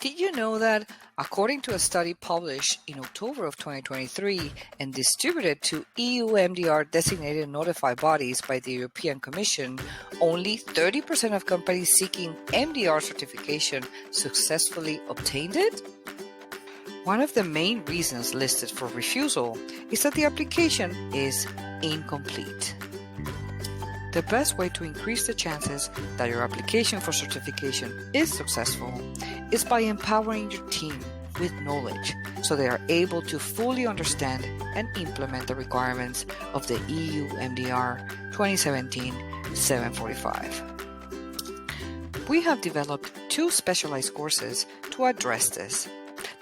Did you know that, according to a study published in October of 2023 and distributed to EU MDR designated notified bodies by the European Commission, only 30% of companies seeking MDR certification successfully obtained it? One of the main reasons listed for refusal is that the application is incomplete. The best way to increase the chances that your application for certification is successful is by empowering your team with knowledge so they are able to fully understand and implement the requirements of the EU MDR 2017-745. We have developed two specialized courses to address this.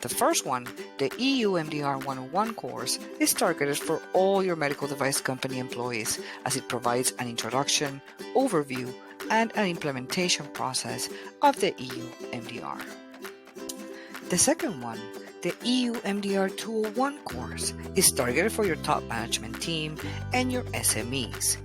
The first one, the EU MDR 101 course, is targeted for all your medical device company employees as it provides an introduction, overview, and an implementation process of the EU MDR. The second one, the EU MDR 201 course, is targeted for your top management team and your SMEs.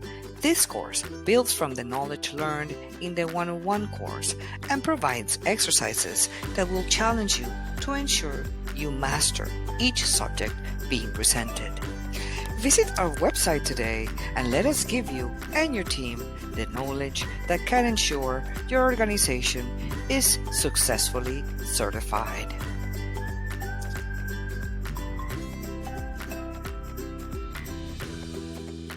This course builds from the knowledge learned in the 101 course and provides exercises that will challenge you to ensure you master each subject being presented. Visit our website today and let us give you and your team the knowledge that can ensure your organization is successfully certified.